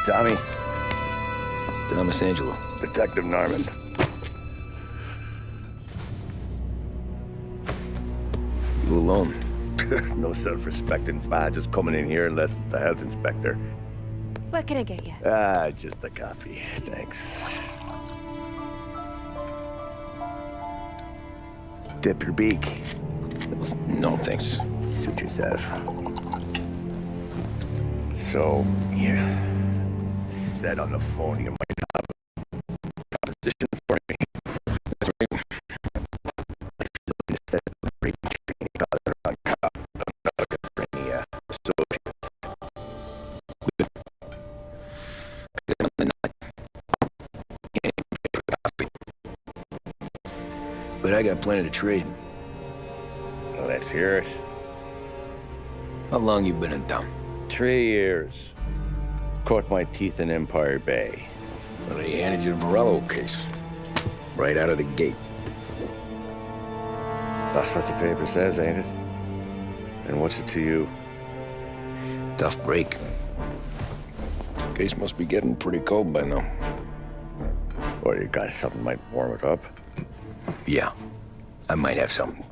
Tommy. Thomas Angelo. Detective Norman. You alone? No self-respecting badges coming in here unless it's the health inspector. What can I get you? Just a coffee, thanks. Dip your beak. No, thanks. Suit yourself. So, you said on the phone you might have a proposition for me. That's right. I feel like instead of breaking training on cop, I'm not looking for any associates. But I got plenty to trade. Let's hear it. How long you been in town? 3 years. Caught my teeth in Empire Bay. Well, they handed you the Morello case. Right out of the gate. That's what the paper says, ain't it? And what's it to you? Tough break. Case must be getting pretty cold by now. Or you got something might warm it up? Yeah, I might have something.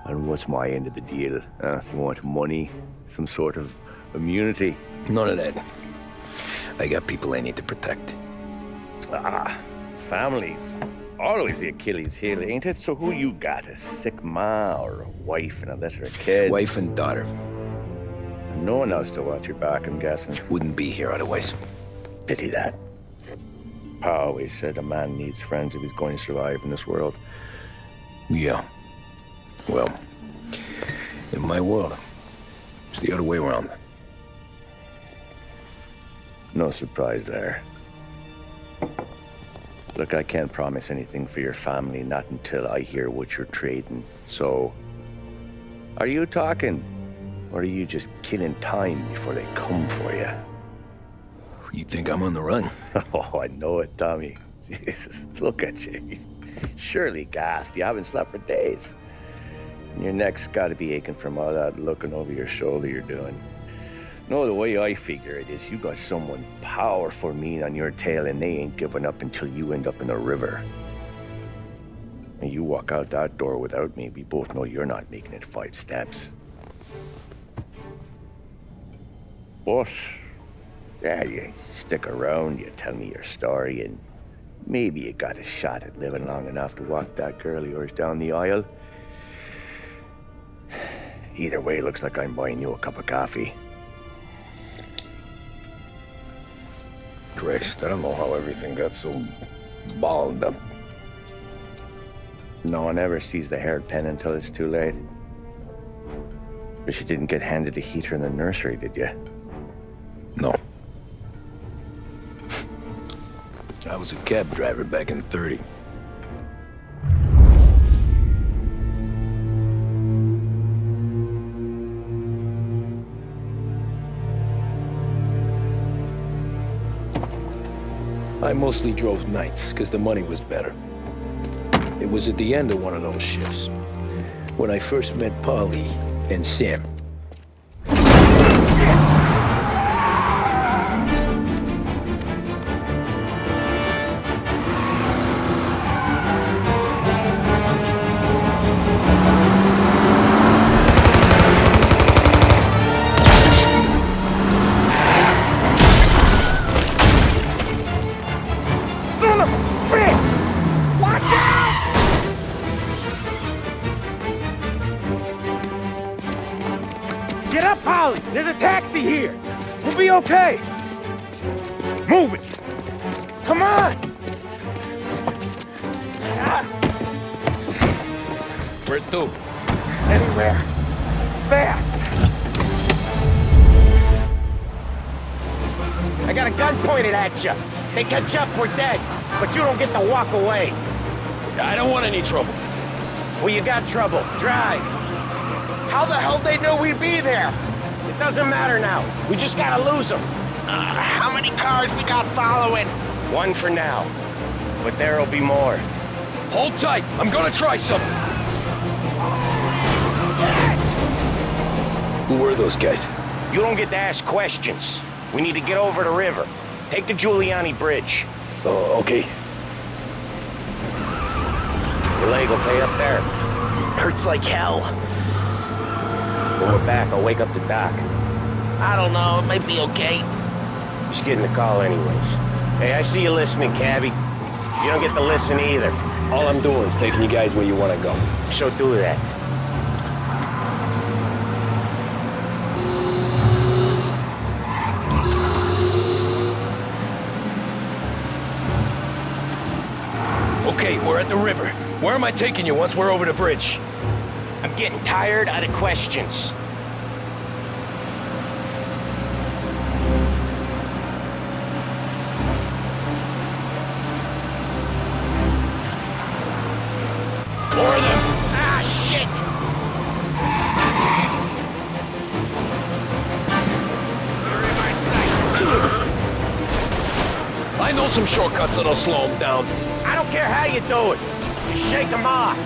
And what's my end of the deal? You want money? Some sort of immunity? None of that. I got people I need to protect. Families. Always the Achilles heel, ain't it? So who you got? A sick ma or a wife and a litter of kids? Wife and daughter. And no one else to watch your back, I'm guessing. Wouldn't be here otherwise. Pity that. Pa always said a man needs friends if he's going to survive in this world. Yeah. Well, in my world, it's the other way around. No surprise there. Look, I can't promise anything for your family, not until I hear what you're trading. So, are you talking? Or are you just killing time before they come for you? You think I'm on the run? Oh, I know it, Tommy. Jesus, look at you. Surely gassed. You haven't slept for days. And your neck's got to be aching from all that looking over your shoulder you're doing. No, the way I figure it is you got someone powerful mean on your tail and they ain't giving up until you end up in the river. And you walk out that door without me, we both know you're not making it 5 steps. But, yeah, you stick around, you tell me your story, and maybe you got a shot at living long enough to walk that girl of yours down the aisle. Either way, looks like I'm buying you a cup of coffee. Christ, I don't know how everything got so balled up. No one ever sees the hairpin until it's too late. But you didn't get handed a heater in the nursery, did you? No. I was a cab driver back in '30. I mostly drove nights, because the money was better. It was at the end of one of those shifts, when I first met Paulie and Sam. Get up, Polly! There's a taxi here! We'll be okay! Move it! Come on! Where to? Anywhere. Fast! I got a gun pointed at you. They catch up, we're dead. But you don't get to walk away. I don't want any trouble. Well, you got trouble. Drive. How the hell they knew we'd be there? It doesn't matter now. We just gotta lose them. How many cars we got following? One for now. But there'll be more. Hold tight. I'm gonna try something. Who were those guys? You don't get to ask questions. We need to get over the river. Take the Giuliani Bridge. Oh, okay. Your leg will pay up there. Hurts like hell. When we're back, I'll wake up the doc. I don't know, it might be okay. Just getting the call anyways. Hey, I see you listening, cabbie. You don't get to listen either. All I'm doing is taking you guys where you want to go. So do that. Okay, we're at the river. Where am I taking you once we're over the bridge? I'm getting tired of the questions. More of them. Ah, shit! You're in my sights. I know some shortcuts that'll slow them down. I don't care how you do it. Just shake them off.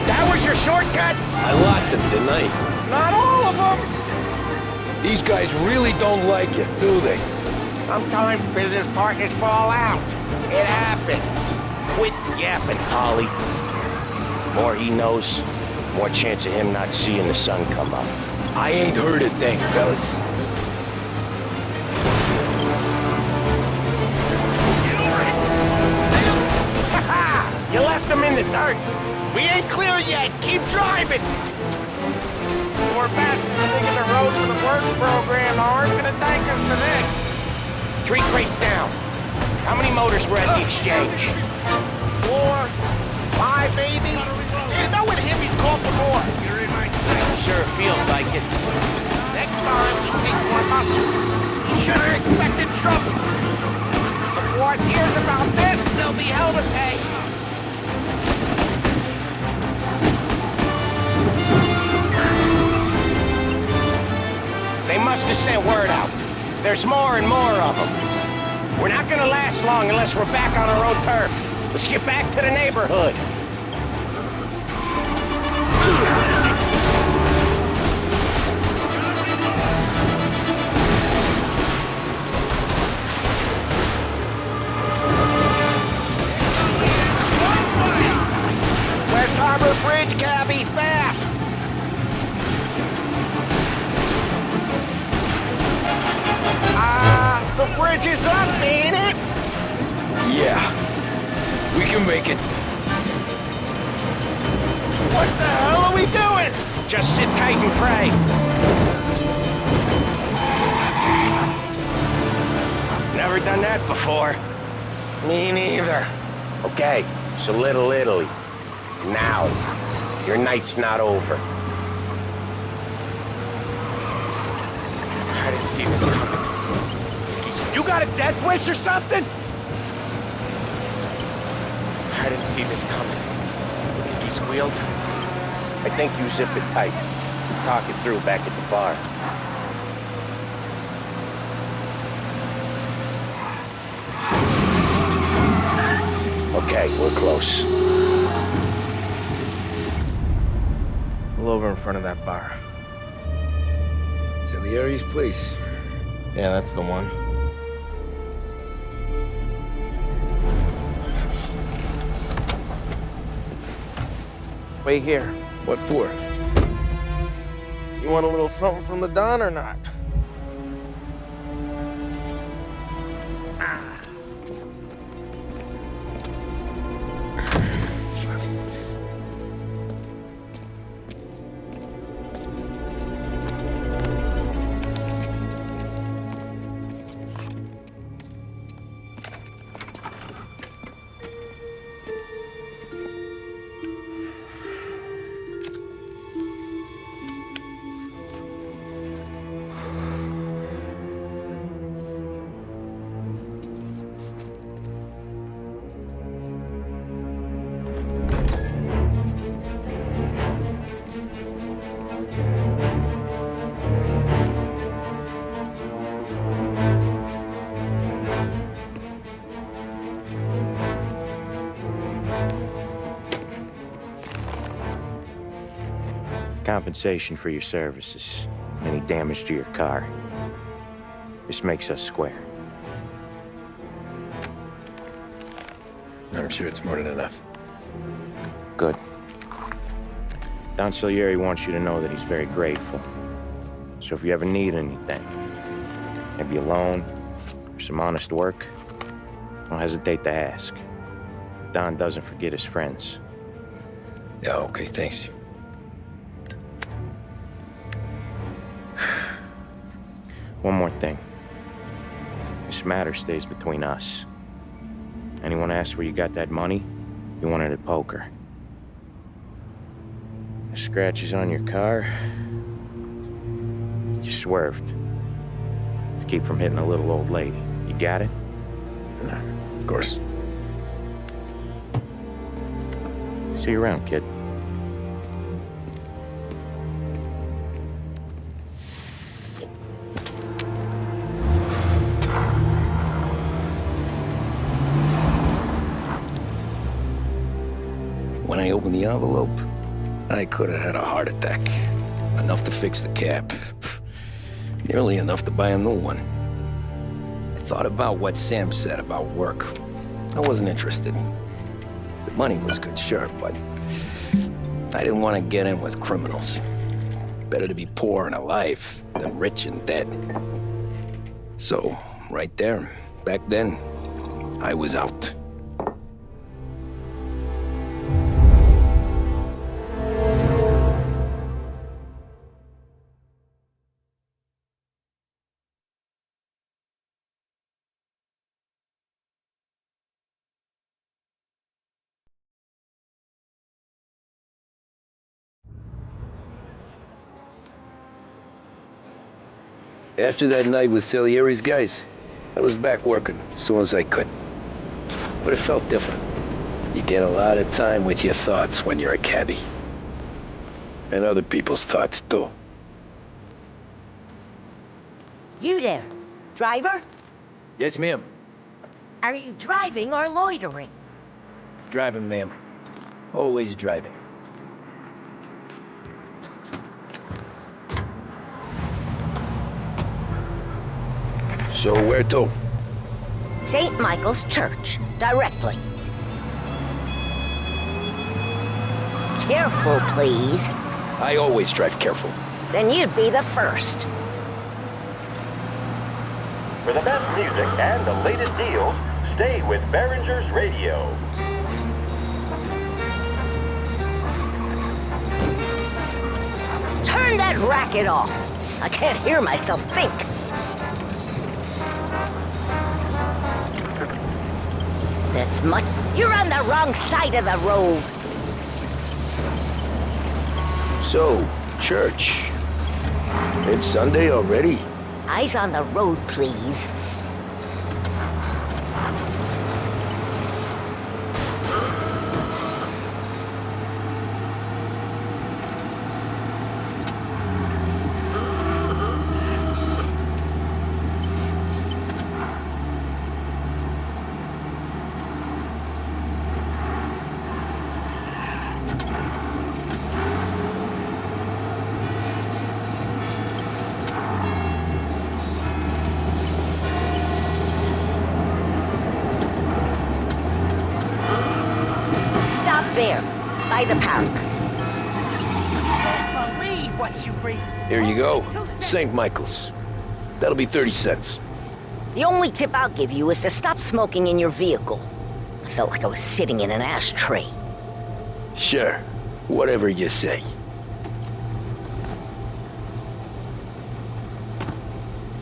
That was your shortcut? I lost him, didn't I? Not all of them. These guys really don't like you, do they? Sometimes business partners fall out. It happens. Quit yapping, Polly. More he knows, more chance of him not seeing the sun come up. I ain't heard a thing, fellas. You left him in the dirt. We ain't clear yet. Keep driving. Poor bastard thinking the road for the works program aren't gonna thank us for this. 3 crates down. How many motors were at the exchange? 4, 5, maybe. You know when hippies call for more. You're in my sight. Sure feels like it. Next time we take more muscle. You should have expected trouble. If the boss hears about this, there'll be hell to pay. They must have sent word out. There's more and more of them. We're not gonna last long unless we're back on our own turf. Let's get back to the neighborhood. West Harbor Bridge, cabbie, fast! The bridge is up, ain't it? Yeah. We can make it. What the hell are we doing? Just sit tight and pray. Never done that before. Me neither. Okay, so Little Italy. Now. Your night's not over. I didn't see this coming. You got a death wish or something? I didn't see this coming. He squealed. I think you zip it tight. Talk it through back at the bar. Okay, we're close. Pull over in front of that bar. Salieri's place. Yeah, that's the one. Wait here. What for? You want a little something from the Don or not? compensation for your services, any damage to your car. This makes us square. I'm sure it's more than enough. Good. Don Salieri wants you to know that he's very grateful. So if you ever need anything, maybe a loan or some honest work, don't hesitate to ask. Don doesn't forget his friends. Yeah, okay, thanks. One more thing. This matter stays between us. Anyone asks where you got that money, you won it at poker. The scratches on your car, you swerved to keep from hitting a little old lady. You got it? Of course. See you around, kid. When I opened the envelope, I could have had a heart attack. Enough to fix the cab. Nearly enough to buy a new one. I thought about what Sam said about work. I wasn't interested. The money was good, sure, but I didn't want to get in with criminals. Better to be poor and alive than rich and dead. So, right there, back then, I was out. After that night with Salieri's guys, I was back working as soon as I could. But it felt different. You get a lot of time with your thoughts when you're a cabbie. And other people's thoughts, too. You there, driver? Yes, ma'am. Are you driving or loitering? Driving, ma'am. Always driving. So where to? St. Michael's Church, directly. Careful, please. I always drive careful. Then you'd be the first. For the best music and the latest deals, stay with Behringer's Radio. Turn that racket off. I can't hear myself think. That's much. You're on the wrong side of the road. So, church. It's Sunday already? Eyes on the road, please. Stop there, by the park. Don't believe what you read. Here you go. St. Michael's. That'll be 30 cents. The only tip I'll give you is to stop smoking in your vehicle. I felt like I was sitting in an ashtray. Sure. Whatever you say.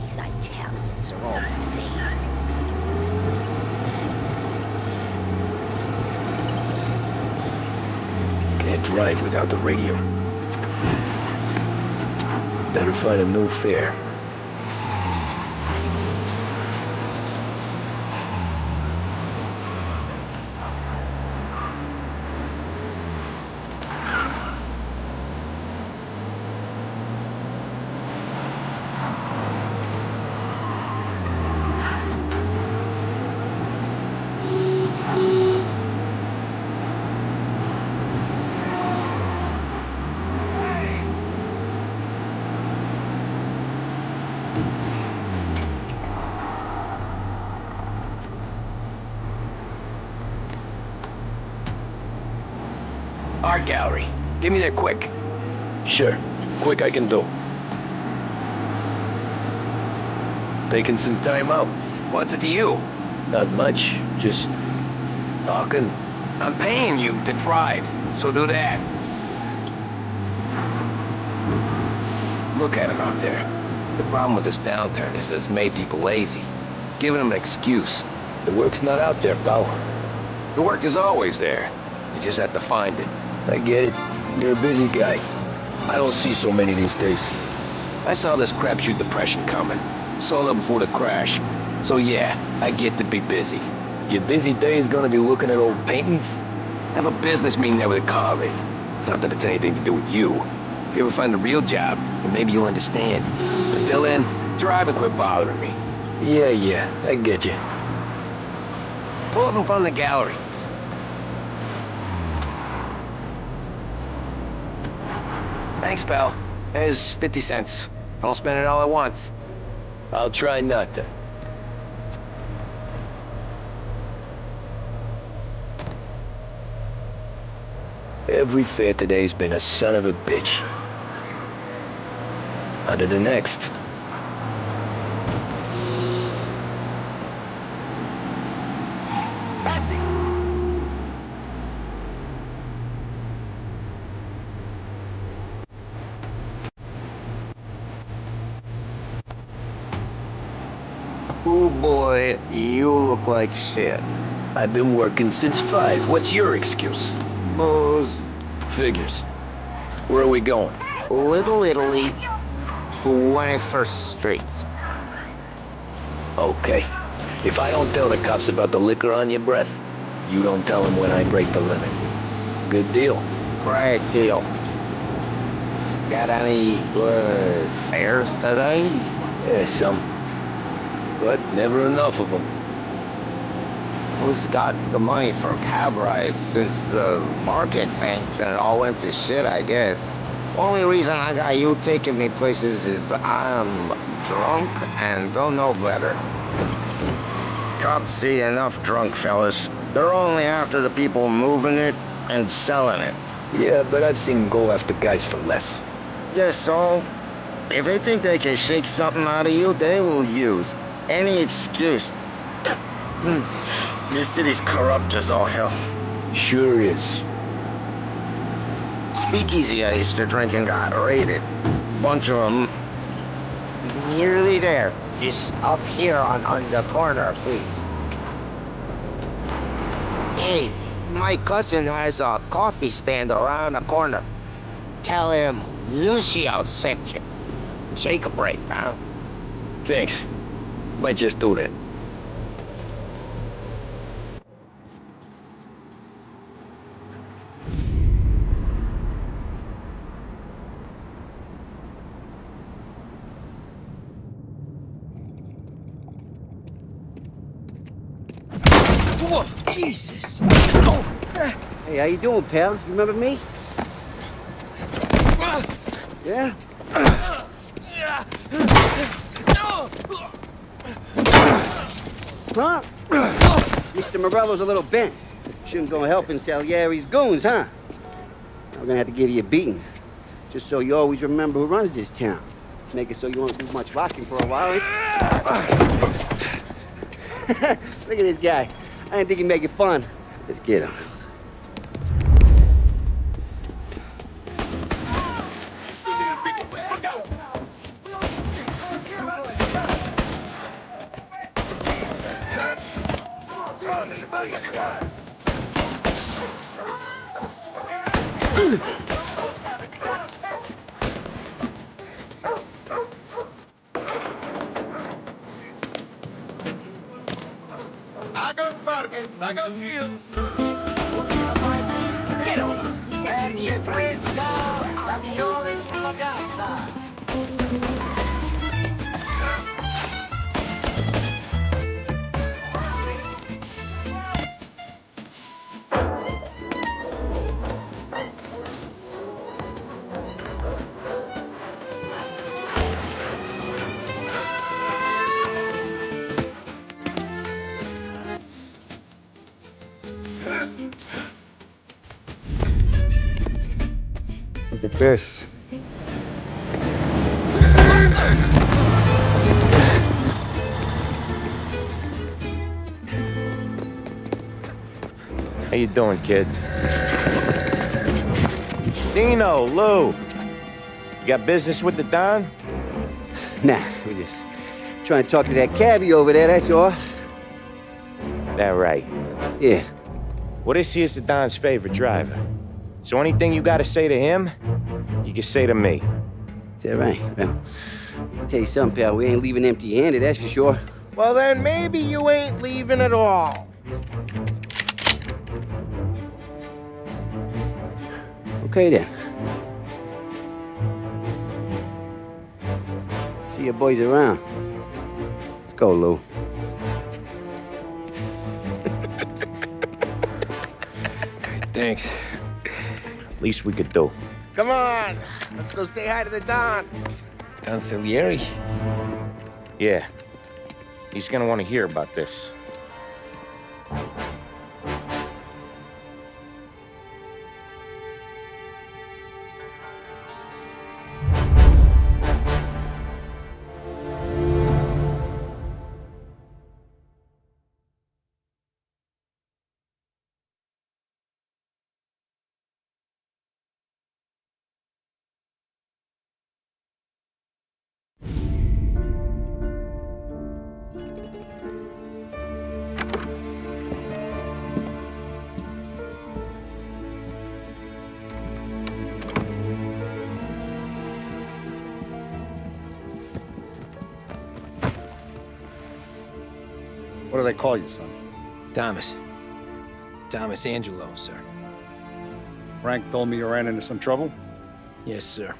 These Italians are all the same. Can't drive without the radio. Better find a new fare. Art gallery. Give me there quick. Sure. Quick I can do. Taking some time out. What's it to you? Not much. Just talking. I'm paying you to drive, so do that. Look at him out there. The problem with this downturn is it's made people lazy. Giving them an excuse. The work's not out there, pal. The work is always there. You just have to find it. I get it. You're a busy guy. I don't see so many these days. I saw this crapshoot depression coming. Sold up before the crash. So yeah, I get to be busy. Your busy day is gonna be looking at old paintings? Have a business meeting there with a colleague. Not that it's anything to do with you. If you ever find a real job, then maybe you'll understand. Until then, drive and quit bothering me. Yeah, I get you. Pull up in front of the gallery. Thanks, pal. There's 50 cents. Don't spend it all at once. I'll try not to. Every fair today's been a son of a bitch. On to the next. Fancy! Oh boy, you look like shit. I've been working since 5. What's your excuse? Booze. Figures. Where are we going? Little Italy, 21st Street. Okay. If I don't tell the cops about the liquor on your breath, you don't tell them when I break the limit. Good deal. Great deal. Got any good fares today? Yeah, some. But never enough of them. Who's got the money for cab rides since the market tanked and it all went to shit, I guess? Only reason I got you taking me places is I'm drunk and don't know better. Cops see enough drunk fellas. They're only after the people moving it and selling it. Yeah, but I've seen them go after guys for less. Yes, so if they think they can shake something out of you, they will use any excuse. This city's corrupt as all hell. Sure is. Speakeasy I used to drink and got raided. Bunch of them. Nearly there. Just up here on the corner, please. Hey, my cousin has a coffee stand around the corner. Tell him Lucio sent you. Shake a break, huh? Thanks. Might just do that. Whoa, Jesus! Hey, how you doing, pal? You remember me? Yeah? Huh? Mr. Morello's a little bent. Shouldn't go helping Salieri's goons, huh? I'm gonna have to give you a beating. Just so you always remember who runs this town. Make it so you won't do much rocking for a while. Look at this guy. I didn't think he'd make it fun. Let's get him. I got heels. Get over. Engine 3 star. Raviolis from Ragazza. Take this. How you doing, kid? Dino, Lou. You got business with the Don? Nah, we just trying to talk to that cabbie over there, that's all. That right. Yeah. Well, this here's the Don's favorite driver. So anything you gotta say to him, you can say to me. Is that right? Well, I'll tell you something, pal. We ain't leaving empty-handed, that's for sure. Well, then maybe you ain't leaving at all. Okay, then. See your boys around. Let's go, Lou. Thanks. Least we could do. Come on, let's go say hi to the Don. Don Salieri? Yeah. He's gonna want to hear about this. What do they call you, son? Thomas. Tommy Angelo, sir. Frank told me you ran into some trouble? Yes, sir.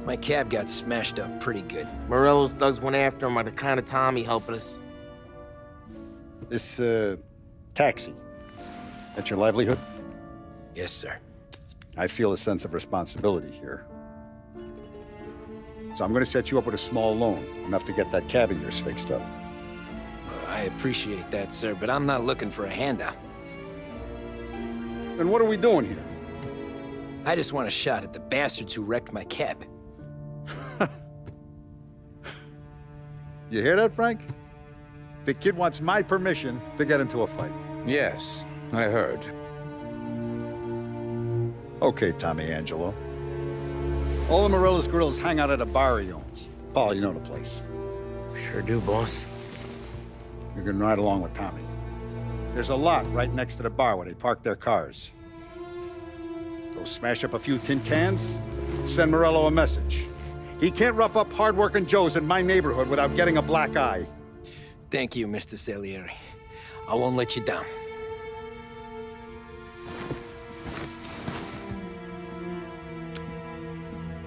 My cab got smashed up pretty good. Morello's thugs went after him by the kind of Tommy helping us. This, taxi. That's your livelihood? Yes, sir. I feel a sense of responsibility here. So I'm gonna set you up with a small loan, enough to get that cab of yours fixed up. I appreciate that, sir, but I'm not looking for a handout. Then what are we doing here? I just want a shot at the bastards who wrecked my cab. You hear that, Frank? The kid wants my permission to get into a fight. Yes, I heard. Okay, Tommy Angelo. All the Morello's grills hang out at a bar he owns. Paul, you know the place. Sure do, boss. You can ride along with Tommy. There's a lot right next to the bar where they park their cars. Go smash up a few tin cans, send Morello a message. He can't rough up hardworking Joes in my neighborhood without getting a black eye. Thank you, Mr. Salieri. I won't let you down.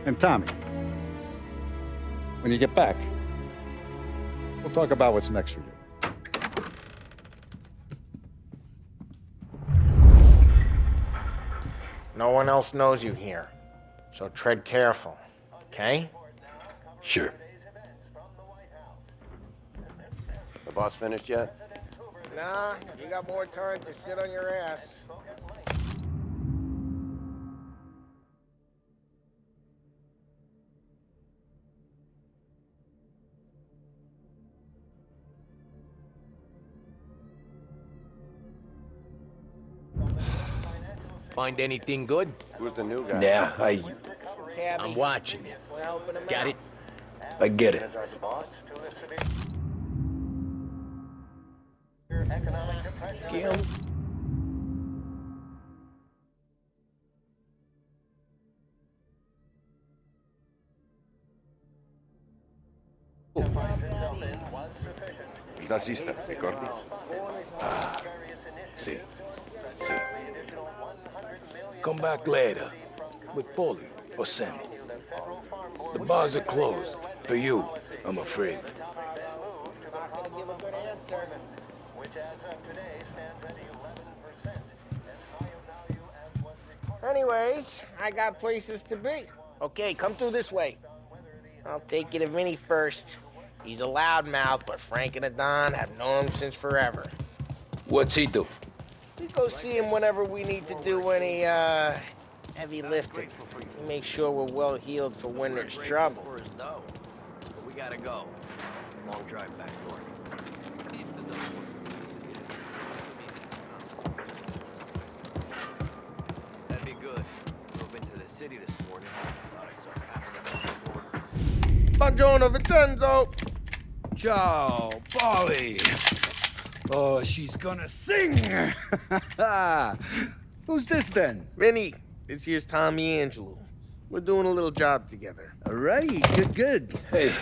And Tommy, when you get back, we'll talk about what's next for you. No one else knows you here, so tread careful, okay? Sure. The boss finished yet? Nah, you got more time to sit on your ass. Find anything good? Who's the new guy? Yeah, I'm watching you. We're helping him Got out. it? I get it. Gil. Il tassista, ricordi? See. Come back later. With Paulie or Sam. The bars are closed. For you, I'm afraid. Anyways, I got places to be. Okay, come through this way. I'll take you to Vinny first. He's a loudmouth, but Frank and the Don have known him since forever. What's he do? We go see him whenever we need to do Heavy lifting. Make sure we're well healed for when there's trouble. But we gotta go. Long drive back north. That'd be good. Drove into the city this morning. Thought I saw cops at the border. Buongiorno, Vincenzo. Ciao, Polly. Oh, she's gonna sing. Who's this then? Vinny, this here's Tommy Angelo. We're doing a little job together. All right, good. Hey,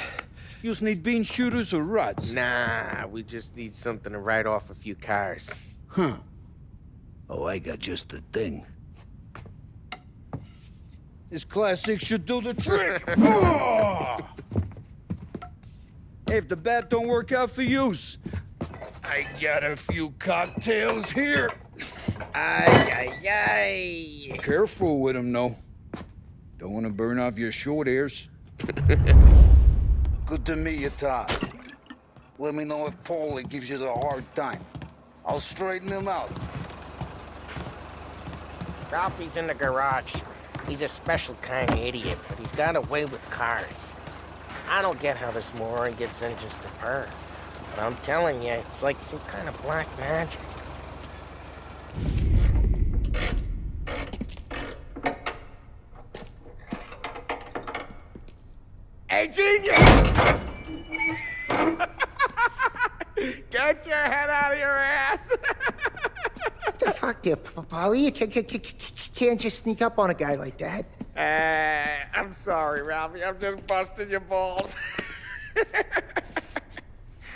you need bean shooters or rods? Nah, we just need something to write off a few cars. Huh. Oh, I got just the thing. This classic should do the trick. Oh! Hey, if the bat don't work out for yous, I got a few cocktails here. Ay. Careful with them, though. Don't want to burn off your short hairs. Good to meet you, Todd. Let me know if Paulie gives you the hard time. I'll straighten him out. Ralphie's in the garage. He's a special kind of idiot, but he's got a way with cars. I don't get how this moron gets engines to purr. But I'm telling you, it's like some kind of black magic. Hey, genius! Get your head out of your ass! What the fuck there, Polly? You can't just sneak up on a guy like that. I'm sorry, Ralphie. I'm just busting your balls.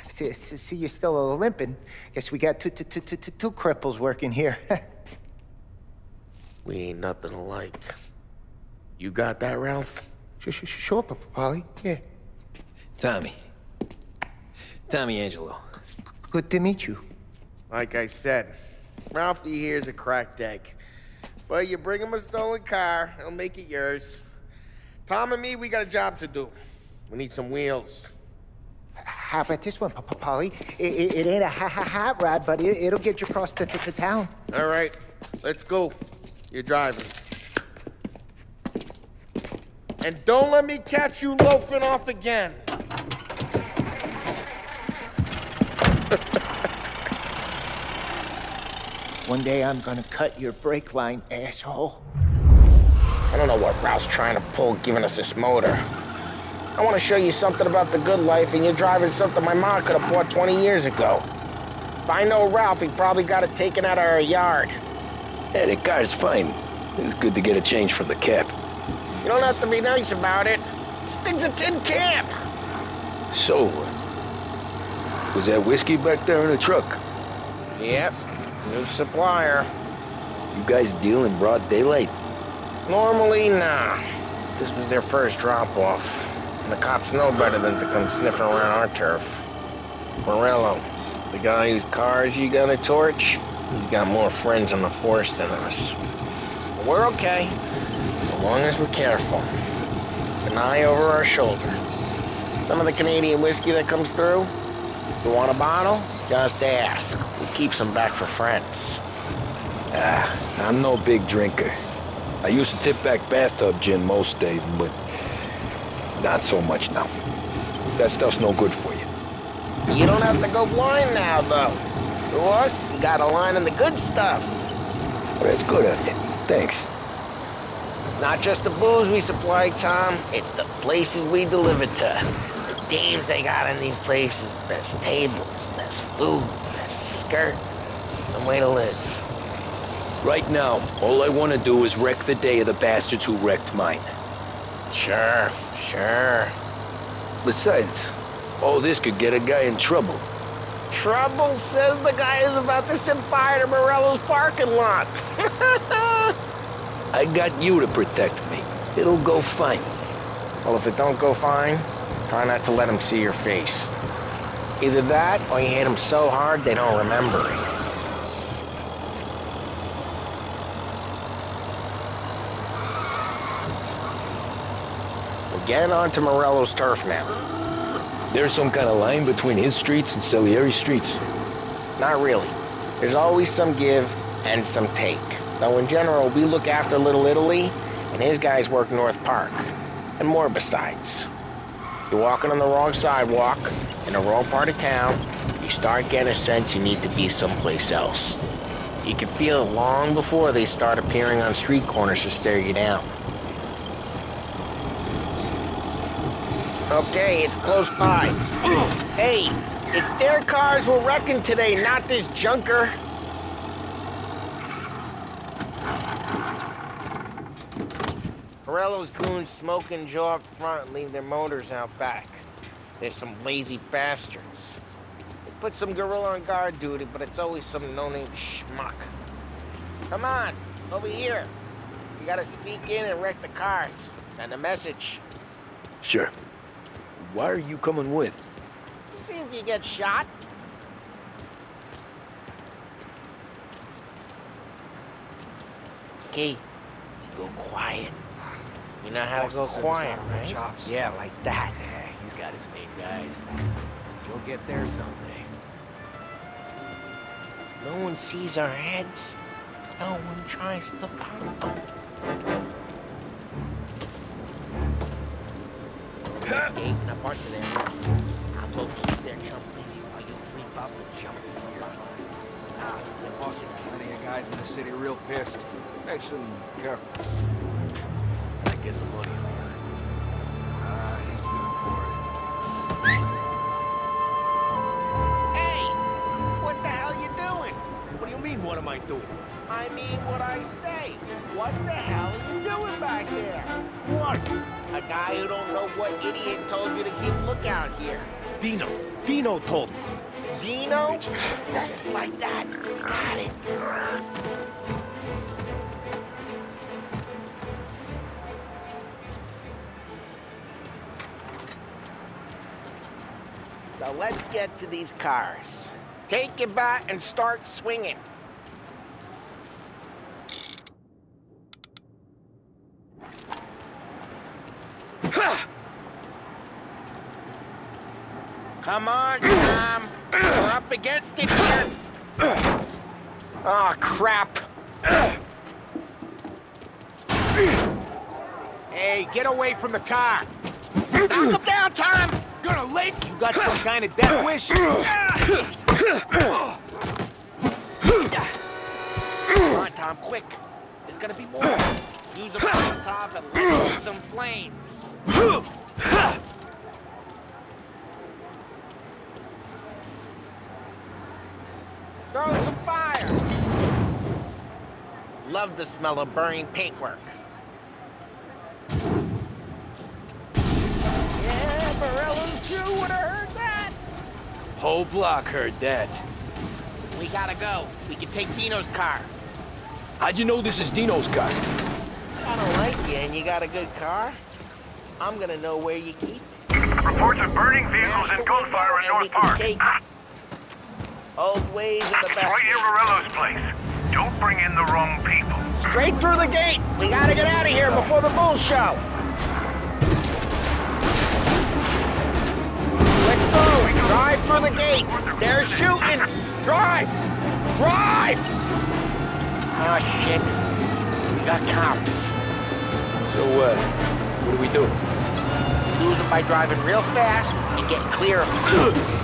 See, you're still limping. Guess we got two cripples working here. We ain't nothing alike. You got that, Ralph? Sure, Polly. Yeah. Tommy Angelo. Good to meet you. Like I said, Ralphie here's a cracked egg. But you bring him a stolen car, he'll make it yours. Tom and me, we got a job to do. We need some wheels. How about this one, Polly? It ain't a hot rod, but it'll get you across to town. All right, let's go. You're driving. And don't let me catch you loafing off again. One day I'm gonna cut your brake line, asshole. I don't know what Ralph's trying to pull giving us this motor. I want to show you something about the good life, and you're driving something my mom could have bought 20 years ago. If I know Ralph, he probably got it taken out of our yard. Yeah, the car's fine. It's good to get a change from the cap. You don't have to be nice about it. This thing's a tin can. So, was that whiskey back there in the truck? Yep, new supplier. You guys deal in broad daylight? Normally, nah. This was their first drop-off. And the cops know better than to come sniffing around our turf. Morello, the guy whose cars you gonna torch, he's got more friends on the force than us. But we're okay, as long as we're careful. An eye over our shoulder. Some of the Canadian whiskey that comes through, you want a bottle? Just ask. We keep some back for friends. I'm no big drinker. I used to tip back bathtub gin most days, but not so much now. That stuff's no good for you. You don't have to go blind now, though. To us, you got a line in the good stuff. Well, that's good of you. Thanks. Not just the booze we supply, Tom. It's the places we deliver to. The dames they got in these places. Best tables, best food, best skirt. Some way to live. Right now, all I want to do is wreck the day of the bastards who wrecked mine. Sure. Besides, all this could get a guy in trouble. Trouble says the guy is about to set fire to Morello's parking lot. I got you to protect me. It'll go fine. Well, if it don't go fine, try not to let them see your face. Either that, or you hit them so hard they don't remember it. We're getting onto Morello's turf now. There's some kind of line between his streets and Salieri streets. Not really. There's always some give and some take. Though in general, we look after Little Italy, and his guys work North Park. And more besides. You're walking on the wrong sidewalk, in the wrong part of town, you start getting a sense you need to be someplace else. You can feel it long before they start appearing on street corners to stare you down. Okay, it's close by. Hey, it's their cars we're wrecking today, not this junker. Morello's goons smoke and jaw up front and leave their motors out back. They're some lazy bastards. They put some gorilla on guard duty, but it's always some no-name schmuck. Come on, over here. You gotta sneak in and wreck the cars. Send a message. Sure. Why are you coming with? See if you get shot. Okay, you go quiet. You know how to go quiet, right? Chops. Yeah, like that. Yeah, he's got his main guys. You'll get there someday. If no one sees our heads, no one tries to pump them. This gate and a bunch of them. I'll go keep their chump busy while you creep up and jump for your car. The boss gets plenty of guys in the city real pissed. Makes them careful. I get the money on that. He's good for it. Hey! What the hell you doing? What do you mean, what am I doing? I mean what I say. What the hell are you doing back there? What? A guy who don't know what idiot told you to keep lookout here. Dino told me. Dino? Just like that. We got it. Now let's get to these cars. Take your bat and start swinging. Come on, Tom. We're up against it here. Oh, crap. Hey, get away from the car! Knock him down, Tom! Gonna lick? You got some kind of death wish? Come on, Tom, quick. There's gonna be more. Use a Molotov and let see some flames. Throw some fire. Love the smell of burning paintwork. Yeah, Morello's Jew would have heard that. Whole block heard that. We gotta go. We can take Dino's car. How'd you know this is Dino's car? I don't like you and you got a good car. I'm gonna know where you keep it. Reports of burning vehicles and gunfire in North Park. Old ways are the best. Right near Morello's place. Don't bring in the wrong people. Straight through the gate. We gotta get out of here before the bull show. Let's go. Drive through the gate. They're shooting. Drive. Drive. Oh, shit. We got cops. So, what do we do? Lose them by driving real fast and get clear of them.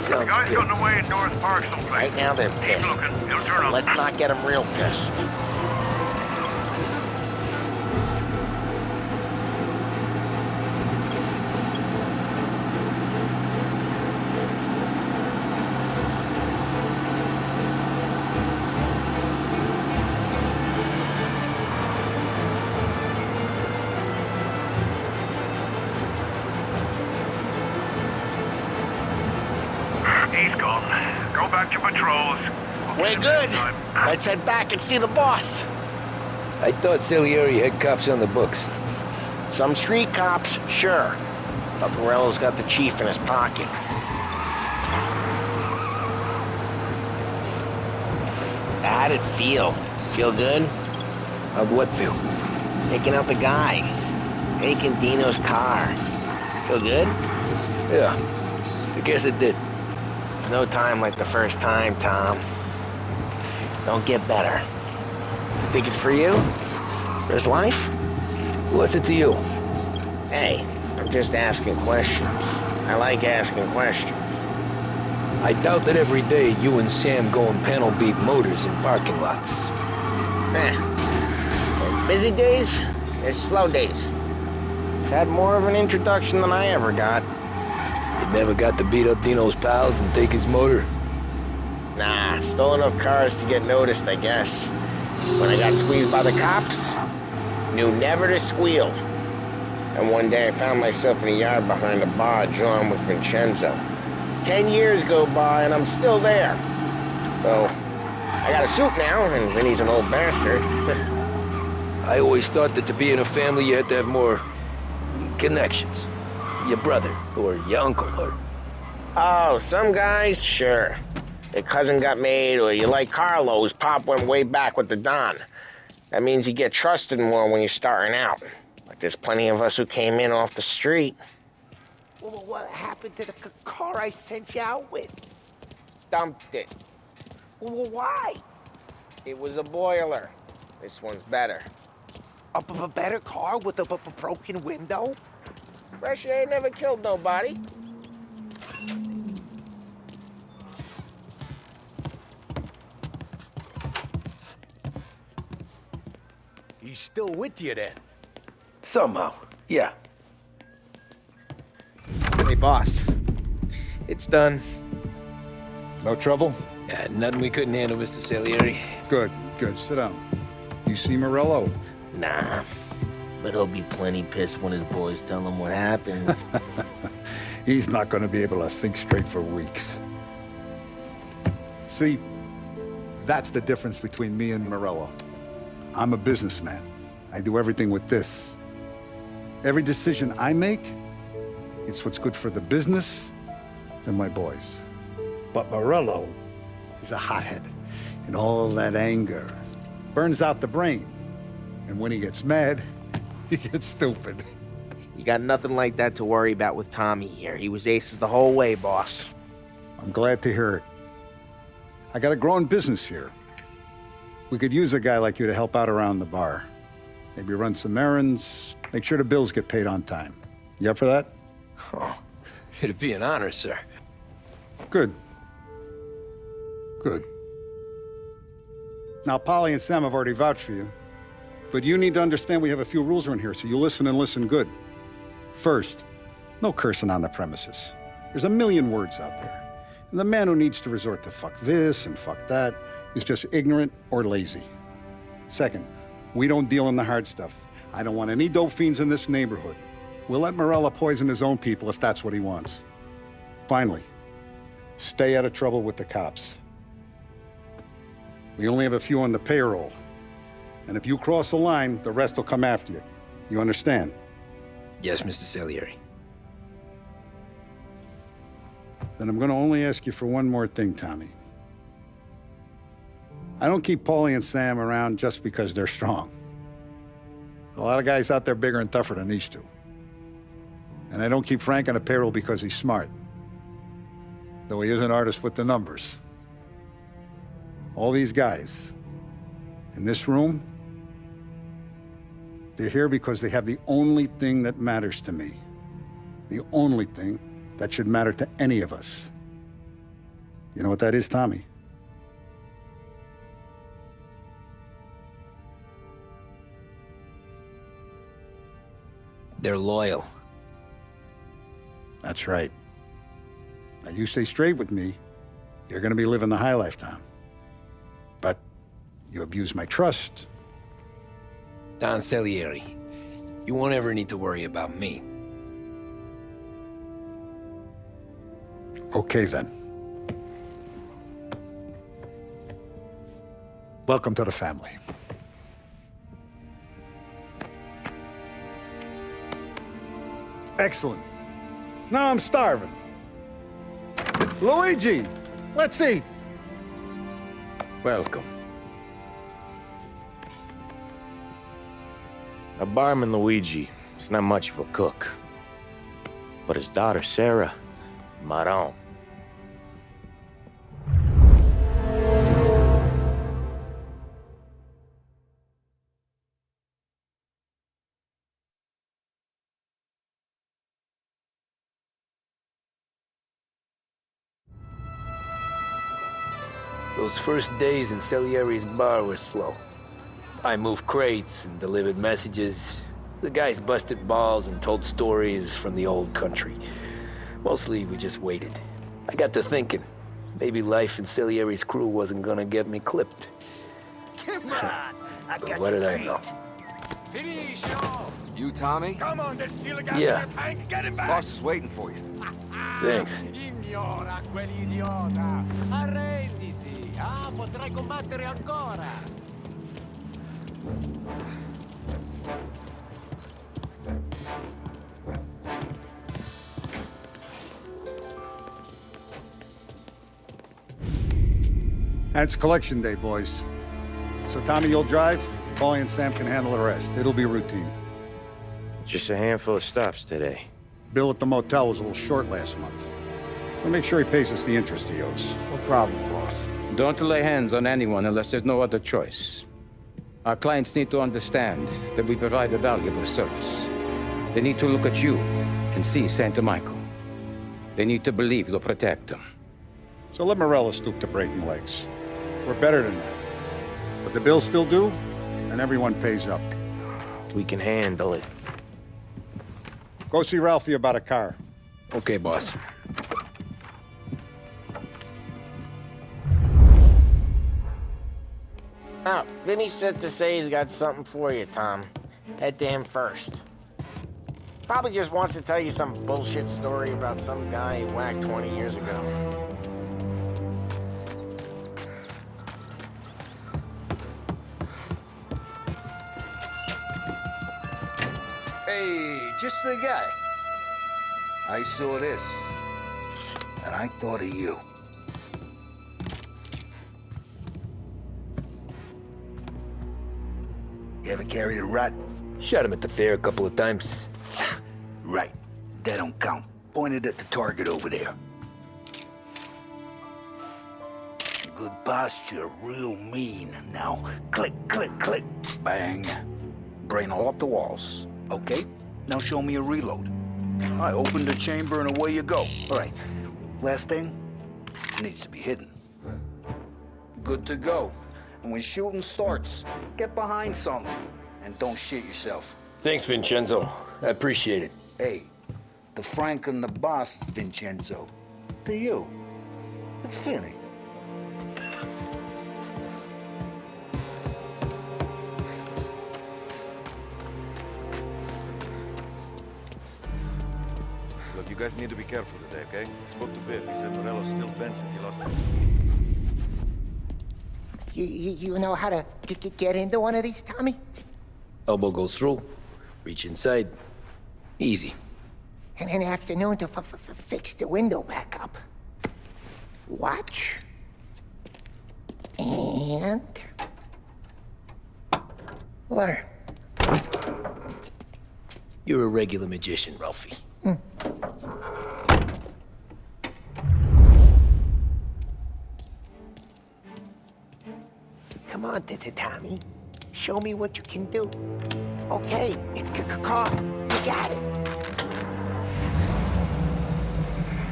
The guys got away in North Park someplace. Right now they're pissed. He'll turn up. Let's not get them real pissed. He's gone. Go back to patrols. We're good. Let's head back and see the boss. I thought Salieri had cops on the books. Some street cops, sure. But Morello's got the chief in his pocket. How'd it feel? Feel good? How'd what feel? Taking out the guy. Taking Dino's car. Feel good? Yeah, I guess it did. No time like the first time, Tom. Don't get better. You think it's for you? For his life? What's it to you? Hey, I'm just asking questions. I like asking questions. I doubt that every day you and Sam go and panel beat motors in parking lots. There's busy days, there's slow days. He's had more of an introduction than I ever got. You never got to beat up Dino's pals and take his motor? Nah, stole enough cars to get noticed, I guess. When I got squeezed by the cops, knew never to squeal. And one day I found myself in a yard behind a bar drawn with Vincenzo. 10 years go by and I'm still there. So, I got a suit now, and Vinny's an old bastard. I always thought that to be in a family you had to have more connections. Your brother, or your uncle, or... Oh, some guys, sure. Their cousin got made, or you like Carlos, Pop went way back with the Don. That means you get trusted more when you're starting out. Like there's plenty of us who came in off the street. Well, what happened to the car I sent you out with? Dumped it. Well, why? It was a boiler. This one's better. A better car with a broken window? Fresh air never killed nobody. He's still with you then? Somehow, yeah. Hey, boss. It's done. No trouble? Yeah, nothing we couldn't handle, Mr. Salieri. Good, good. Sit down. You see Morello? Nah. But he'll be plenty pissed when his boys tell him what happened. He's not going to be able to think straight for weeks. See, that's the difference between me and Morello. I'm a businessman. I do everything with this. Every decision I make, it's what's good for the business and my boys. But Morello is a hothead, and all that anger burns out the brain. And when he gets mad, he gets stupid. You got nothing like that to worry about with Tommy here. He was aces the whole way, boss. I'm glad to hear it. I got a growing business here. We could use a guy like you to help out around the bar. Maybe run some errands, make sure the bills get paid on time. You up for that? Oh, it'd be an honor, sir. Good. Good. Now, Polly and Sam have already vouched for you. But you need to understand we have a few rules around here, so you listen and listen good. First, no cursing on the premises. There's a million words out there. And the man who needs to resort to fuck this and fuck that is just ignorant or lazy. Second, we don't deal in the hard stuff. I don't want any dope fiends in this neighborhood. We'll let Morello poison his own people if that's what he wants. Finally, stay out of trouble with the cops. We only have a few on the payroll. And if you cross the line, the rest will come after you. You understand? Yes, Mr. Salieri. Then I'm going to only ask you for one more thing, Tommy. I don't keep Paulie and Sam around just because they're strong. A lot of guys out there bigger and tougher than these two. And I don't keep Frank on the payroll because he's smart. Though he is an artist with the numbers. All these guys in this room, they're here because they have the only thing that matters to me. The only thing that should matter to any of us. You know what that is, Tommy? They're loyal. That's right. Now, you stay straight with me, you're gonna be living the high life, Tom. But you abuse my trust. Don Salieri, you won't ever need to worry about me. Okay, then. Welcome to the family. Excellent. Now I'm starving. Luigi, let's eat. Welcome. A barman Luigi is not much of a cook. But his daughter Sarah, Maron. Those first days in Salieri's bar were slow. I moved crates and delivered messages. The guys busted balls and told stories from the old country. Mostly, we just waited. I got to thinking, maybe life in Salieri's crew wasn't gonna get me clipped. Come on! I got What did I know? You, Tommy? Come on, there's still a gas Yeah. in your tank. Get it back. Boss is waiting for you. Thanks. Ignora quell'idiota. Arrenditi. Ah, potrai combattere ancora. And it's collection day, boys. So Tommy, you'll drive. Paulie and Sam can handle the rest. It'll be routine. Just a handful of stops today. Bill at the motel was a little short last month. So make sure he pays us the interest he owes. No problem, boss. Don't lay hands on anyone unless there's no other choice. Our clients need to understand that we provide a valuable service. They need to look at you and see Santa Michael. They need to believe you'll protect them. So let Morella stoop to breaking legs. We're better than that. But the bill's still due, and everyone pays up. We can handle it. Go see Ralphie about a car. Okay, boss. Oh, Vinny said to say he's got something for you, Tom. Head to him first. Probably just wants to tell you some bullshit story about some guy he whacked 20 years ago. Hey, just the guy. I saw this, and I thought of you. You ever carried a rat? Shot him at the fair a couple of times. Right. That don't count. Pointed at the target over there. Good posture, real mean. Now, click, click, click. Bang. Brain all up the walls. Okay, now show me a reload. I open the chamber and away you go. All right, last thing, needs to be hidden. Good to go. And when shooting starts, get behind something and don't shit yourself. Thanks, Vincenzo. I appreciate it. Hey, the Frank and the boss, Vincenzo. To you, it's Vinny. Look, you guys need to be careful today, okay? Spoke to Biff. He said Morello's still bent since he lost it. You know how to get into one of these, Tommy? Elbow goes through. Reach inside. Easy. And an afternoon to fix the window back up. Watch. And... learn. You're a regular magician, Ralphie. Come on, Tommy. Show me what you can do. Okay, it's caught. You got it.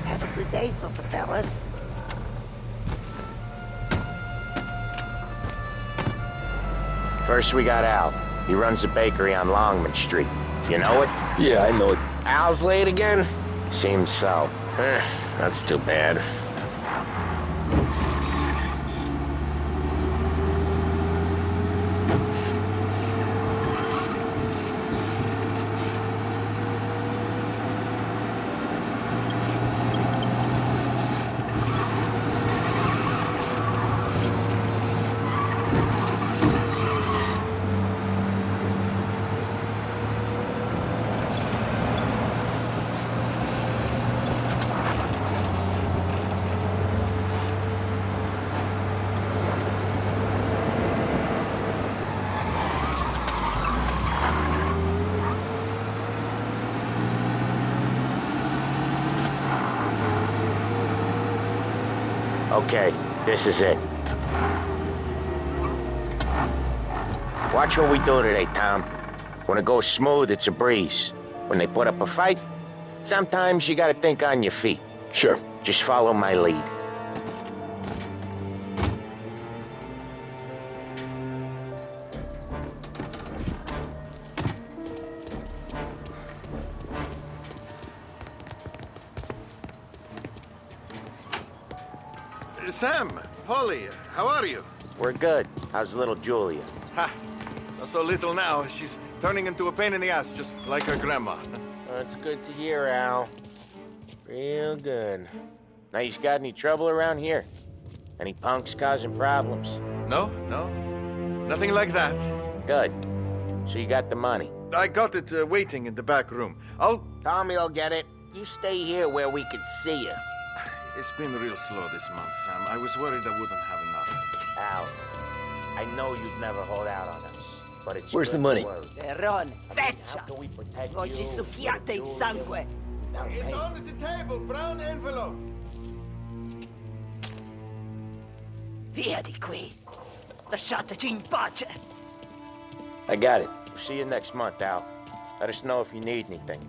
Have a good day, fellas. First we got Al. He runs a bakery on Longman Street. You know it? Yeah, I know it. Al's late again? Seems so. That's too bad. Okay, this is it. Watch what we do today, Tom. When it goes smooth, it's a breeze. When they put up a fight, sometimes you gotta think on your feet. Sure. Just follow my lead. Sam, Polly, how are you? We're good. How's little Julia? Ha! Not so little now. She's turning into a pain in the ass, just like her grandma. That's good to hear, Al. Real good. Now, you got any trouble around here? Any punks causing problems? No. Nothing like that. Good. So you got the money? I got it waiting in the back room. Tommy will get it. You stay here where we can see you. It's been real slow this month, Sam. I was worried I wouldn't have enough. Al, I know you'd never hold out on us, but it's Where's the money? Terron, feccia! Voi ci succhiate il sangue! It's on the table, brown envelope. Via di qui! Lasciateci in pace! I got it. See you next month, Al. Let us know if you need anything.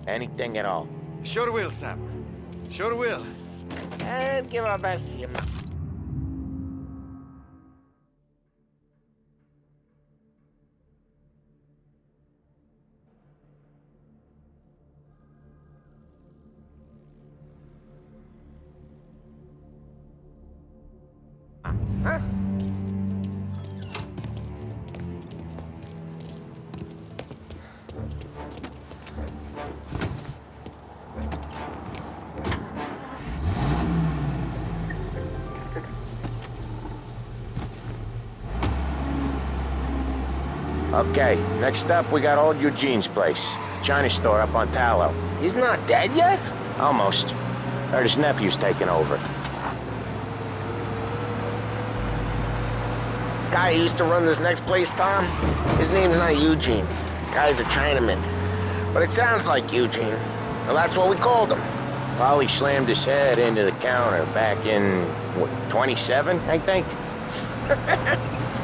Anything at all. Sure will, Sam. Sure will. And give our best to you, man. Huh? Okay, next up we got old Eugene's place. China store up on Tallow. He's not dead yet? Almost. Heard his nephew's taking over. Guy who used to run this next place, Tom? His name's not Eugene. Guy's a Chinaman. But it sounds like Eugene. Well, that's what we called him. Polly slammed his head into the counter back in, what, 27, I think?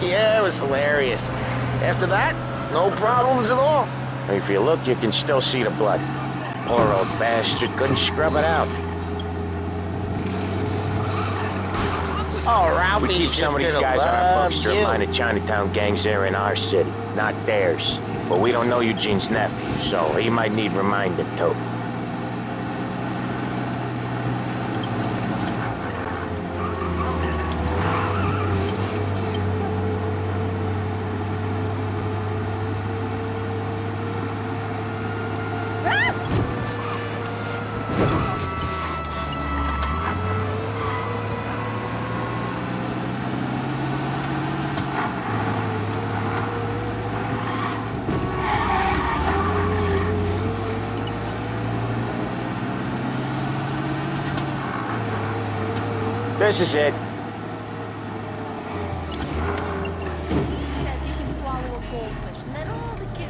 Yeah, it was hilarious. After that, no problems at all. If you look, you can still see the blood. Poor old bastard couldn't scrub it out. Oh, Ralphie, We keep some of these guys on our books to remind the Chinatown gangs there in our city, not theirs. But we don't know Eugene's nephew, so he might need reminding too. This is it.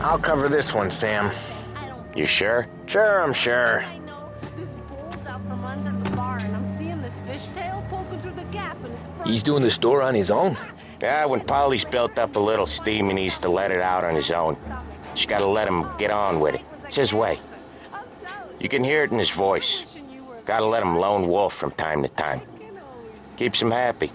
I'll cover this one, Sam. You sure? Sure, I'm sure. He's doing the store on his own? Yeah, when Polly's built up a little steam, he needs to let it out on his own. Just gotta let him get on with it. It's his way. You can hear it in his voice. Gotta let him lone wolf from time to time. Keeps him happy.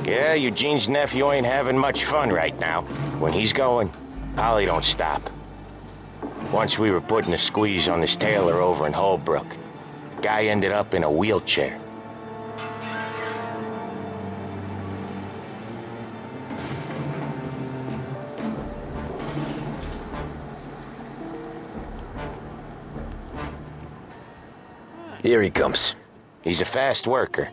Yeah, Eugene's nephew ain't having much fun right now. When he's going, Polly don't stop. Once we were putting a squeeze on this tailor over in Holbrook. Guy ended up in a wheelchair. Here he comes. He's a fast worker.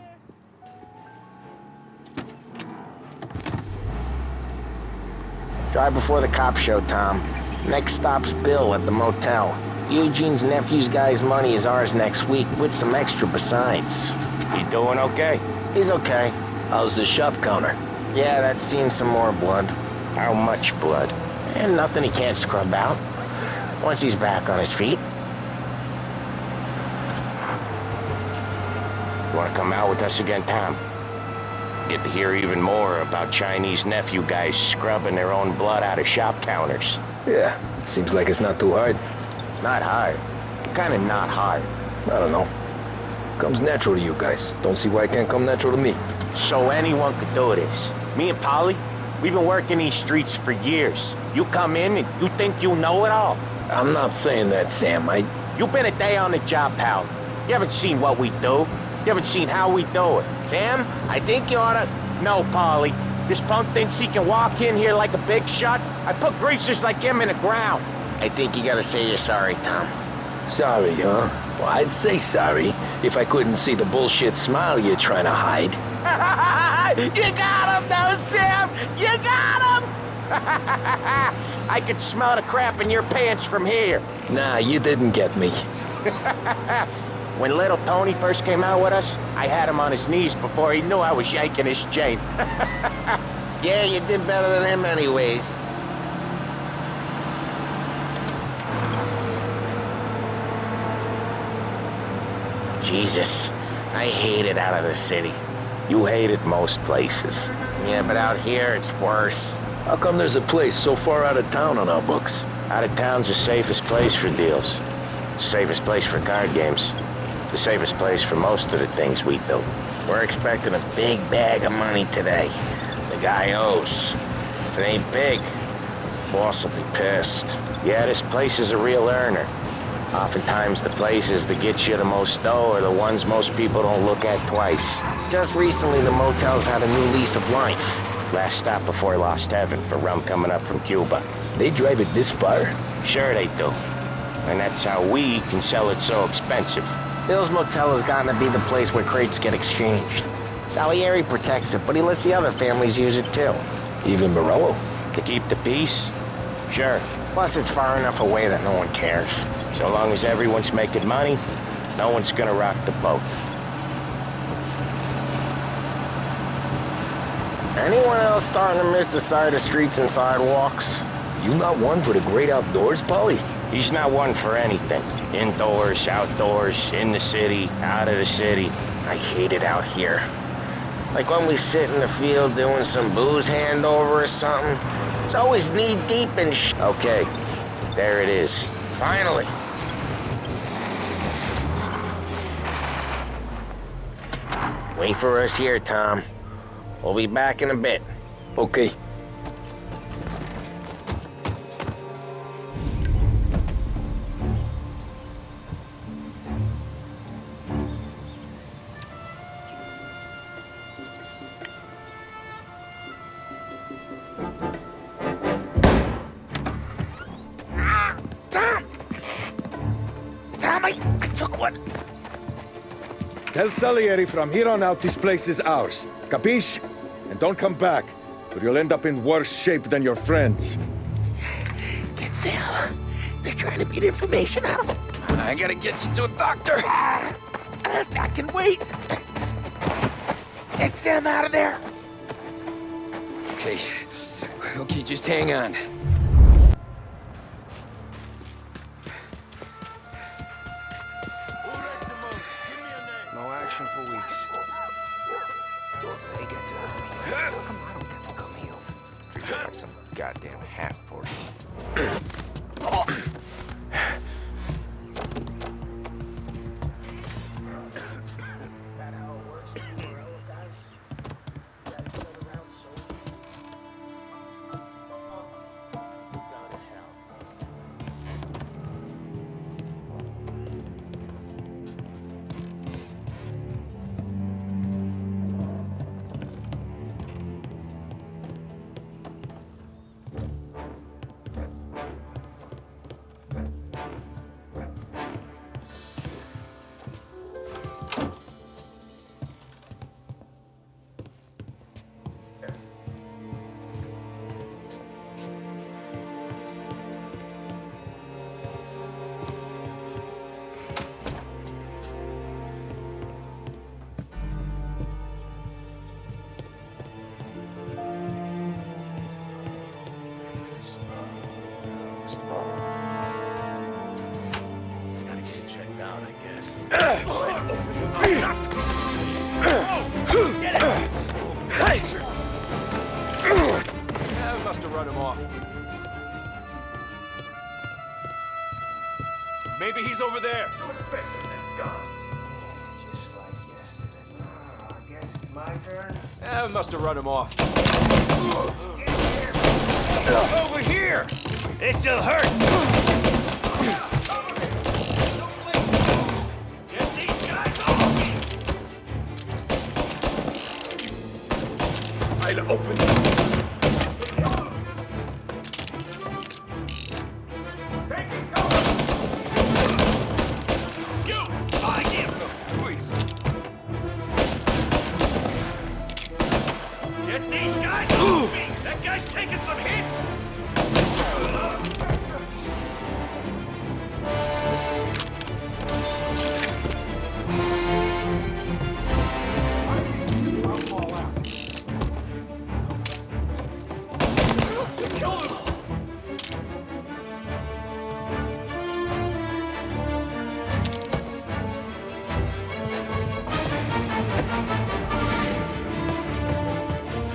Drive before the cops show, Tom. Next stop's Bill at the motel. Eugene's nephew's guy's money is ours next week, with some extra besides. He doing okay? He's okay. How's the shop counter? Yeah, that's seen some more blood. How much blood? And nothing he can't scrub out. Once he's back on his feet. You want to come out with us again, Tom? Get to hear even more about Chinese nephew guys scrubbing their own blood out of shop counters. Yeah, seems like it's not too hard. Not hard. Kind of not hard. I don't know. Comes natural to you guys. Don't see why it can't come natural to me. So anyone could do this. Me and Polly, we've been working these streets for years. You come in and you think you know it all. I'm not saying that, Sam. You've been a day on the job, pal. You haven't seen what we do. You haven't seen how we do it. Sam, I think you oughta... No, Paulie. This punk thinks he can walk in here like a big shot. I put greasers like him in the ground. I think you gotta say you're sorry, Tom. Sorry, huh? Well, I'd say sorry if I couldn't see the bullshit smile you're trying to hide. You got him, though, Sam! You got him! I could smell the crap in your pants from here. Nah, you didn't get me. When little Tony first came out with us, I had him on his knees before he knew I was yanking his chain. Yeah, you did better than him anyways. Jesus, I hate it out of the city. You hate it most places. Yeah, but out here, it's worse. How come there's a place so far out of town on our books? Out of town's the safest place for deals. Safest place for card games. The safest place for most of the things we do. We're expecting a big bag of money today. The guy owes. If it ain't big, boss will be pissed. Yeah, this place is a real earner. Oftentimes the places that get you the most dough are the ones most people don't look at twice. Just recently, the motel's had a new lease of life. Last stop before Lost Heaven for rum coming up from Cuba. They drive it this far? Sure they do. And that's how we can sell it so expensive. Bill's Motel has gotten to be the place where crates get exchanged. Salieri protects it, but he lets the other families use it too. Even Morello? To keep the peace? Sure. Plus, it's far enough away that no one cares. So long as everyone's making money, no one's gonna rock the boat. Anyone else starting to miss the side of streets and sidewalks? You not one for the great outdoors, Paulie? He's not one for anything. Indoors, outdoors, in the city, out of the city. I hate it out here. Like when we sit in the field doing some booze handover or something. It's always knee-deep in Okay, there it is. Finally. Wait for us here, Tom. We'll be back in a bit. Okay. I took one. Tell Salieri from here on out this place is ours. Capiche? And don't come back, or you'll end up in worse shape than your friends. Get Sal. They're trying to beat information out of him. I gotta get you to a doctor. I can wait. Get Sam out of there. Okay. Okay, just hang on. No action for weeks. They get to come healed. How come I don't get to come healed? Treat you like some goddamn half-portion. I must have run him off. Maybe he's over there. Just like yesterday. I guess it's my turn. I must have run him off. Over here! This'll hurt! Open. Taking cover! You! I am! Please. Get these guys off me! That guy's taking some hits!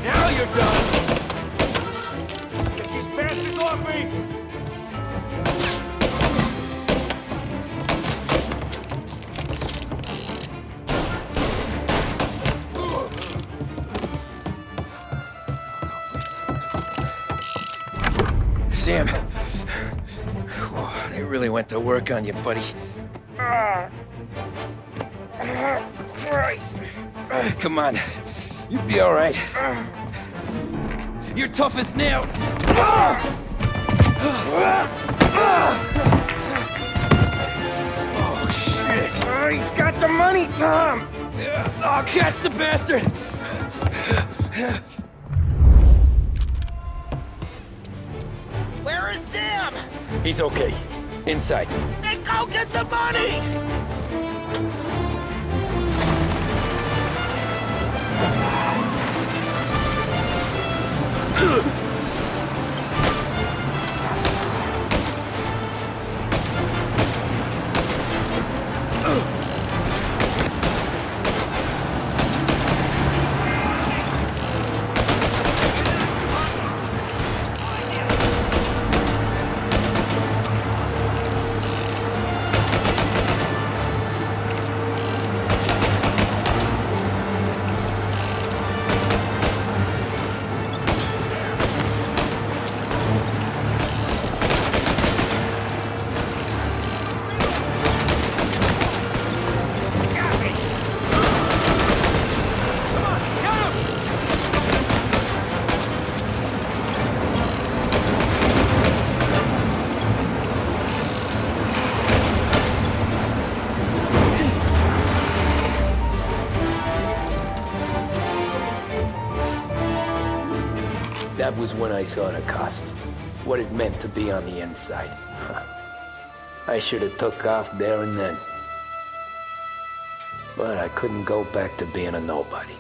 Now you're done! Get these bastards off me! Sam. They really went to work on you, buddy. Christ! Come on. You'll be all right. You're tough as nails. Oh, shit. He's got the money, Tom! Oh, catch the bastard! Where is Sam? He's okay. Inside. Then go get the money! That was when I saw the cost. What it meant to be on the inside. I should have took off there and then. But I couldn't go back to being a nobody.